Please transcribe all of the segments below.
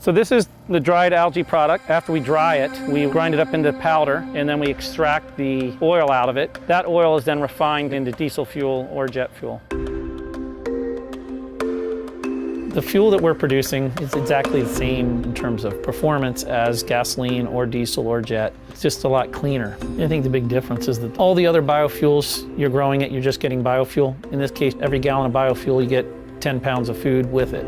So this is the dried algae product. After we dry it, we grind it up into powder, and then we extract the oil out of it. That oil is then refined into diesel fuel or jet fuel. The fuel that we're producing is exactly the same in terms of performance as gasoline or diesel or jet. It's just a lot cleaner. I think the big difference is that all the other biofuels, you're growing it, you're just getting biofuel. In this case, every gallon of biofuel, you get 10 pounds of food with it.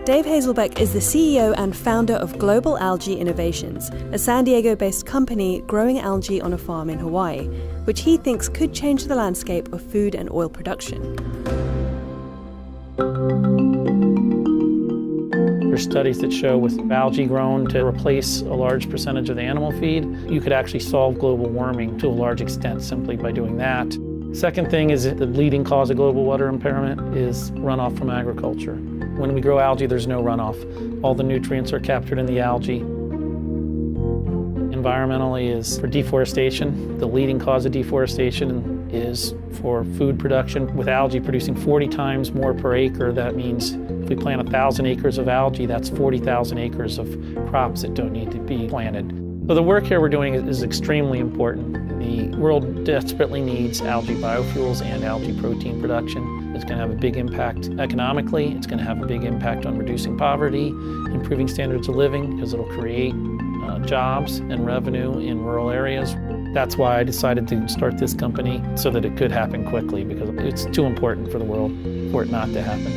Dave Hazelbeck is the CEO and founder of Global Algae Innovations, a San Diego-based company growing algae on a farm in Hawaii, which he thinks could change the landscape of food and oil production. There's studies that show with algae grown to replace a large percentage of the animal feed, you could actually solve global warming to a large extent simply by doing that. Second thing is that the leading cause of global water impairment is runoff from agriculture. When we grow algae, there's no runoff. All the nutrients are captured in the algae. Environmentally is for deforestation. The leading cause of deforestation is for food production. With algae producing 40 times more per acre, that means if we plant 1,000 acres of algae, that's 40,000 acres of crops that don't need to be planted. So the work here we're doing is extremely important. The world desperately needs algae biofuels and algae protein production. It's going to have a big impact economically. It's going to have a big impact on reducing poverty, improving standards of living, because it'll create jobs and revenue in rural areas. That's why I decided to start this company, so that it could happen quickly, because it's too important for the world for it not to happen.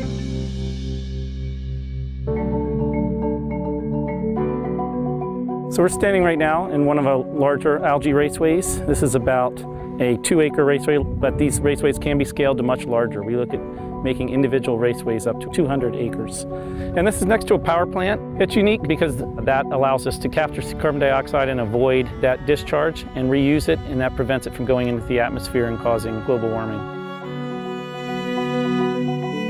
So we're standing right now in one of our larger algae raceways. This is about a 2-acre raceway, but these raceways can be scaled to much larger. We look at making individual raceways up to 200 acres. And this is next to a power plant. It's unique because that allows us to capture carbon dioxide and avoid that discharge and reuse it, and that prevents it from going into the atmosphere and causing global warming.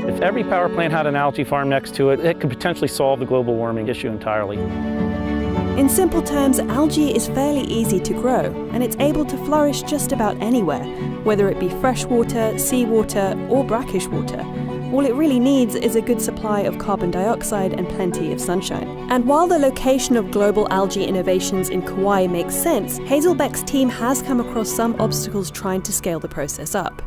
If every power plant had an algae farm next to it, it could potentially solve the global warming issue entirely. In simple terms, algae is fairly easy to grow, and it's able to flourish just about anywhere, whether it be freshwater, seawater, or brackish water. All it really needs is a good supply of carbon dioxide and plenty of sunshine. And while the location of Global Algae Innovations in Kauai makes sense, Hazelbeck's team has come across some obstacles trying to scale the process up.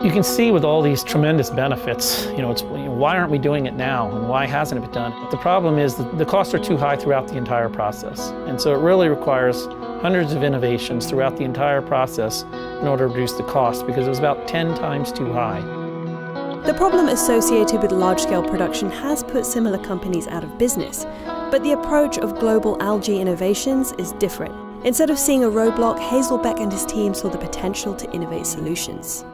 You can see with all these tremendous benefits, why aren't we doing it now, and why hasn't it been done? The problem is that the costs are too high throughout the entire process. And so it really requires hundreds of innovations throughout the entire process in order to reduce the cost, because it was about 10 times too high. The problem associated with large-scale production has put similar companies out of business, but the approach of Global Algae Innovations is different. Instead of seeing a roadblock, Hazelbeck and his team saw the potential to innovate solutions.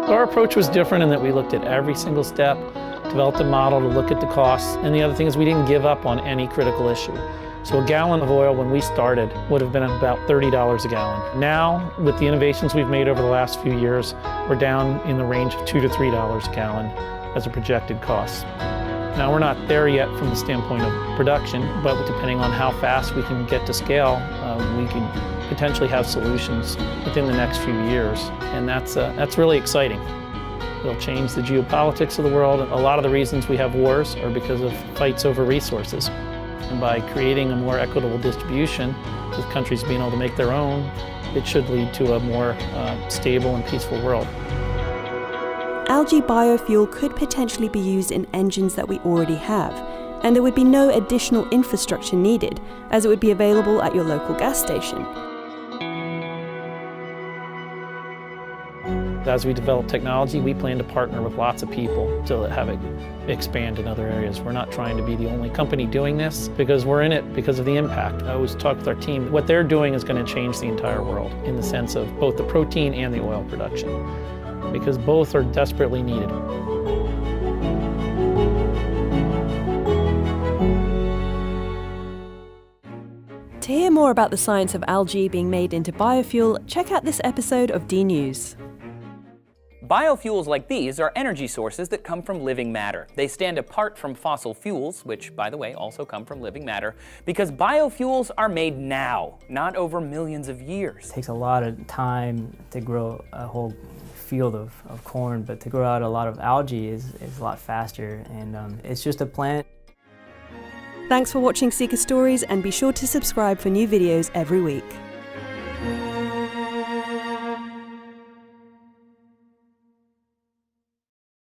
Our approach was different in that we looked at every single step, developed a model to look at the costs, and the other thing is we didn't give up on any critical issue. So a gallon of oil when we started would have been about $30 a gallon. Now, with the innovations we've made over the last few years, we're down in the range of $2 to $3 a gallon as a projected cost. Now, we're not there yet from the standpoint of production, but depending on how fast we can get to scale, we can potentially have solutions within the next few years, and that's really exciting. It'll change the geopolitics of the world. A lot of the reasons we have wars are because of fights over resources. And by creating a more equitable distribution, with countries being able to make their own, it should lead to a more stable and peaceful world. Algae biofuel could potentially be used in engines that we already have, and there would be no additional infrastructure needed, as it would be available at your local gas station. As we develop technology, we plan to partner with lots of people to have it expand in other areas. We're not trying to be the only company doing this, because we're in it because of the impact. I always talk with our team, what they're doing is going to change the entire world in the sense of both the protein and the oil production, because both are desperately needed. To hear more about the science of algae being made into biofuel, check out this episode of D News. Biofuels like these are energy sources that come from living matter. They stand apart from fossil fuels, which, by the way, also come from living matter, because biofuels are made now, not over millions of years. It takes a lot of time to grow a whole field of corn, but to grow out a lot of algae is a lot faster, and it's just a plant. Thanks for watching Seeker Stories, and be sure to subscribe for new videos every week.